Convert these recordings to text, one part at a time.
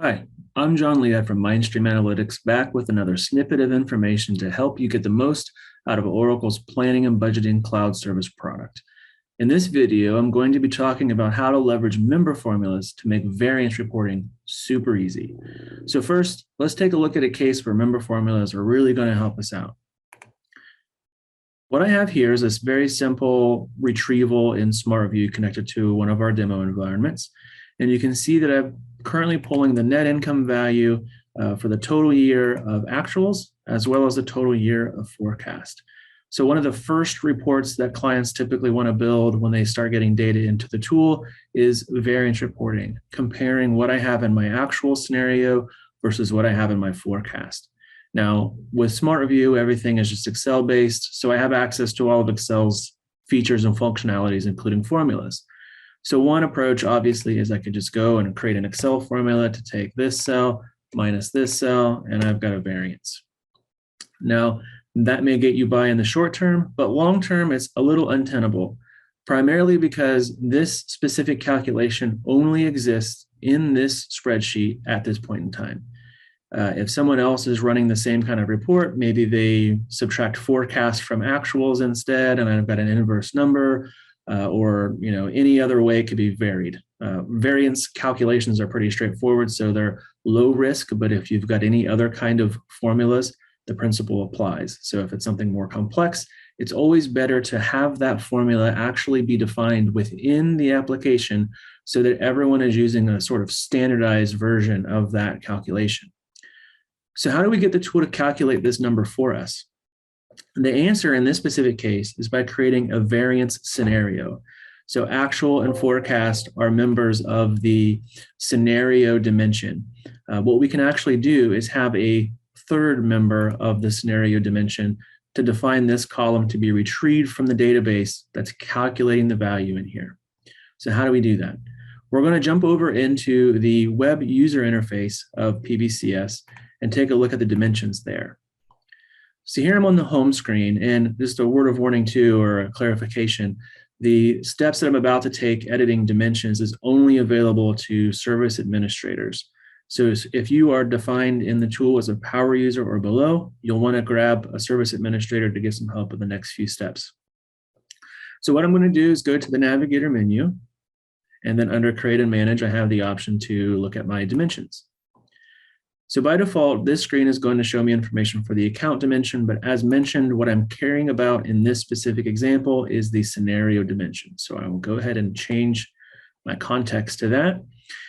Hi, I'm John Leah from MindStream Analytics, back with another snippet of information to help you get the most out of Oracle's Planning and Budgeting Cloud Service product. In this video, I'm going to be talking about how to leverage member formulas to make variance reporting super easy. So first, let's take a look at a case where member formulas are really going to help us out. What I have here is this very simple retrieval in SmartView connected to one of our demo environments. And you can see that I'm currently pulling the net income value for the total year of actuals, as well as the total year of forecast. So one of the first reports that clients typically want to build when they start getting data into the tool is variance reporting, comparing what I have in my actual scenario versus what I have in my forecast. Now, with SmartView, everything is just Excel-based, so I have access to all of Excel's features and functionalities, including formulas. So one approach, obviously, is I could just go and create an Excel formula to take this cell minus this cell, and I've got a variance. Now, that may get you by in the short term, but long term, it's a little untenable, primarily because this specific calculation only exists in this spreadsheet at this point in time. If someone else is running the same kind of report, maybe they subtract forecast from actuals instead, and I've got an inverse number, or any other way could be varied. Variance calculations are pretty straightforward, so they're low risk, but if you've got any other kind of formulas, the principle applies. So if it's something more complex, it's always better to have that formula actually be defined within the application so that everyone is using a sort of standardized version of that calculation. So how do we get the tool to calculate this number for us? The answer in this specific case is by creating a variance scenario. So actual and forecast are members of the scenario dimension. What we can actually do is have a third member of the scenario dimension to define this column to be retrieved from the database that's calculating the value in here. So how do we do that? We're going to jump over into the web user interface of PBCS and take a look at the dimensions there. So here I'm on the home screen, and just a word of warning too, or a clarification, the steps that I'm about to take editing dimensions is only available to service administrators. So if you are defined in the tool as a power user or below, you'll want to grab a service administrator to get some help with the next few steps. So what I'm going to do is go to the navigator menu, and then under create and manage, I have the option to look at my dimensions. So by default, this screen is going to show me information for the account dimension, but as mentioned, what I'm caring about in this specific example is the scenario dimension. So I will go ahead and change my context to that.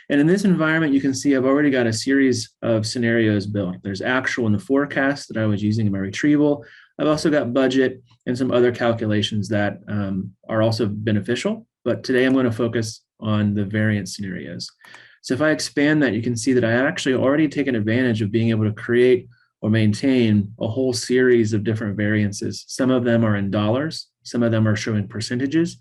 And in this environment, you can see I've already got a series of scenarios built. There's actual and the forecast that I was using in my retrieval. I've also got budget and some other calculations that are also beneficial, but today I'm going to focus on the variance scenarios. So if I expand that, you can see that I actually already taken advantage of being able to create or maintain a whole series of different variances. Some of them are in dollars, some of them are showing percentages,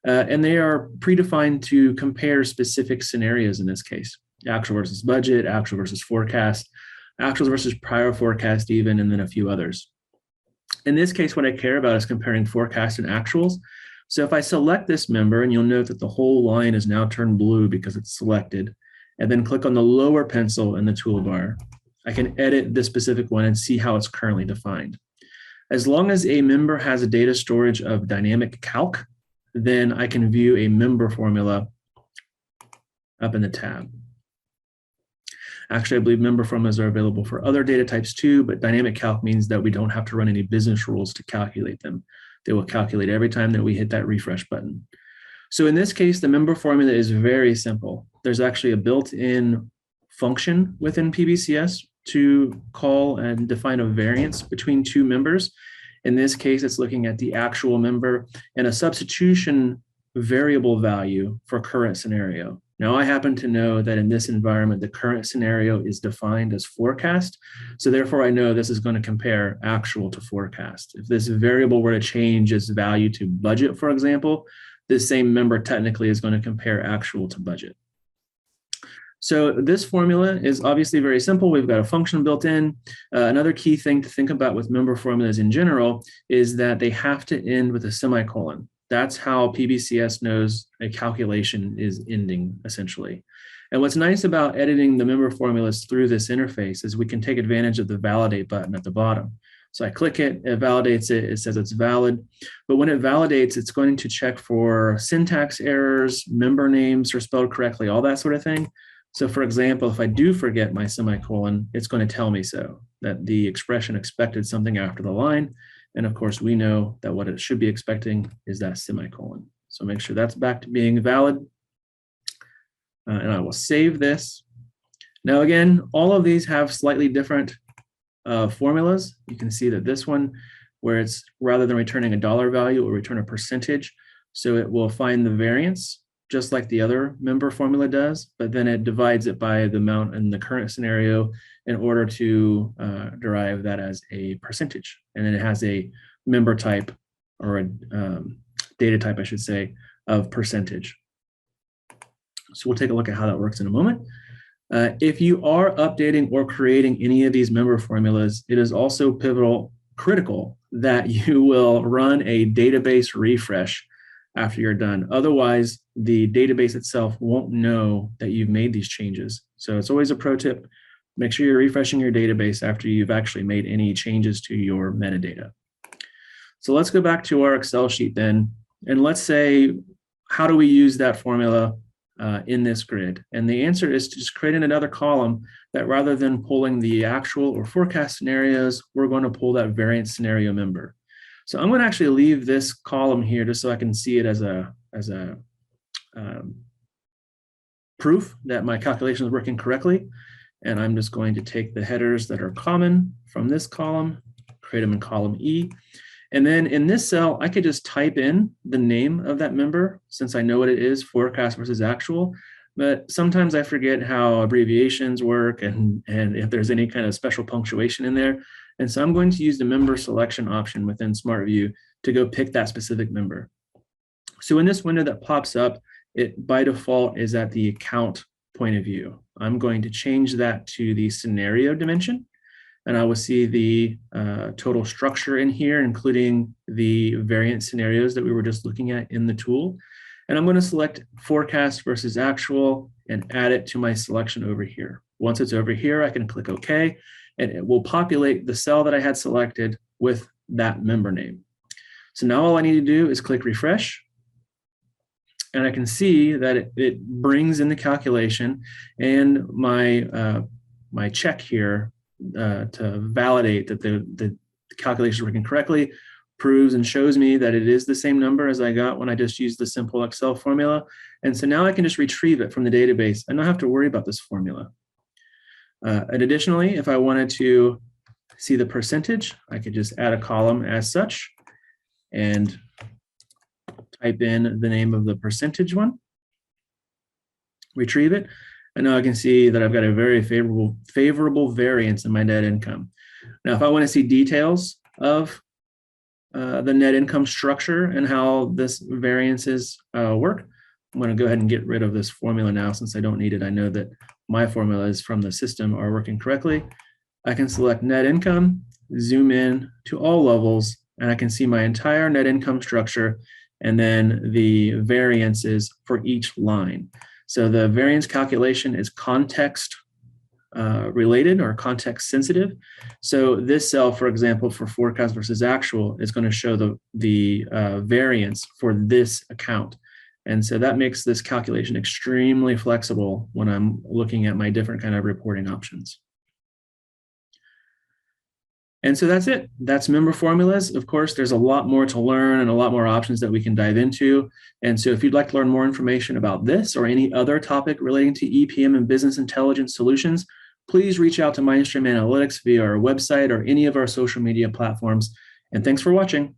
and they are predefined to compare specific scenarios in this case. Actual versus budget, actual versus forecast, actuals versus prior forecast even, and then a few others. In this case, what I care about is comparing forecast and actuals. So if I select this member, and you'll note that the whole line is now turned blue because it's selected, and then click on the lower pencil in the toolbar, I can edit this specific one and see how it's currently defined. As long as a member has a data storage of dynamic calc, then I can view a member formula up in the tab. Actually, I believe member formulas are available for other data types too, but dynamic calc means that we don't have to run any business rules to calculate them. They will calculate every time that we hit that refresh button. So in this case, the member formula is very simple. There's actually a built-in function within PBCS to call and define a variance between two members. In this case, it's looking at the actual member and a substitution variable value for current scenario. Now, I happen to know that in this environment, the current scenario is defined as forecast. So therefore, I know this is going to compare actual to forecast. If this variable were to change its value to budget, for example, this same member technically is going to compare actual to budget. So this formula is obviously very simple. We've got a function built in. Another key thing to think about with member formulas in general is that they have to end with a semicolon. That's how PBCS knows a calculation is ending, essentially. And what's nice about editing the member formulas through this interface is we can take advantage of the validate button at the bottom. So I click it, it validates it, it says it's valid. But when it validates, it's going to check for syntax errors, member names are spelled correctly, all that sort of thing. So for example, if I do forget my semicolon, it's going to tell me so, that the expression expected something after the line. And of course, we know that what it should be expecting is that semicolon. So make sure that's back to being valid. And I will save this. Now again, all of these have slightly different formulas. You can see that this one, where it's rather than returning a dollar value, it will return a percentage. So it will find the variance, just like the other member formula does, but then it divides it by the amount in the current scenario in order to derive that as a percentage. And then it has a member type, or a data type, I should say, of percentage. So we'll take a look at how that works in a moment. If you are updating or creating any of these member formulas, it is also critical that you will run a database refresh after you're done. Otherwise, the database itself won't know that you've made these changes. So it's always a pro tip. Make sure you're refreshing your database after you've actually made any changes to your metadata. So let's go back to our Excel sheet then. And let's say, how do we use that formula in this grid? And the answer is to just create another column that, rather than pulling the actual or forecast scenarios, we're going to pull that variance scenario member. So I'm going to actually leave this column here just so I can see it as a proof that my calculation is working correctly. And I'm just going to take the headers that are common from this column, create them in column E. And then in this cell, I could just type in the name of that member, since I know what it is, forecast versus actual. But sometimes I forget how abbreviations work and if there's any kind of special punctuation in there. And so I'm going to use the member selection option within SmartView to go pick that specific member. So in this window that pops up, it by default is at the account point of view. I'm going to change that to the scenario dimension. And I will see the total structure in here, including the variance scenarios that we were just looking at in the tool. And I'm going to select forecast versus actual and add it to my selection over here. Once it's over here, I can click OK, and it will populate the cell that I had selected with that member name. So now all I need to do is click refresh. And I can see that it brings in the calculation, and my check here to validate that the calculation is working correctly proves and shows me that it is the same number as I got when I just used the simple Excel formula. And so now I can just retrieve it from the database and not have to worry about this formula. And additionally, if I wanted to see the percentage, I could just add a column as such and type in the name of the percentage one, retrieve it, and now I can see that I've got a very favorable variance in my net income. Now, if I want to see details of the net income structure and how this variances work, I'm going to go ahead and get rid of this formula now since I don't need it. I know that my formulas from the system are working correctly. I can select net income, zoom in to all levels, and I can see my entire net income structure and then the variances for each line. So the variance calculation is context related or context sensitive. So this cell, for example, for forecast versus actual is going to show the variance for this account. And so that makes this calculation extremely flexible when I'm looking at my different kind of reporting options. And so that's it. That's member formulas. Of course, there's a lot more to learn and a lot more options that we can dive into. And so if you'd like to learn more information about this or any other topic relating to EPM and business intelligence solutions, please reach out to MindStream Analytics via our website or any of our social media platforms. And thanks for watching.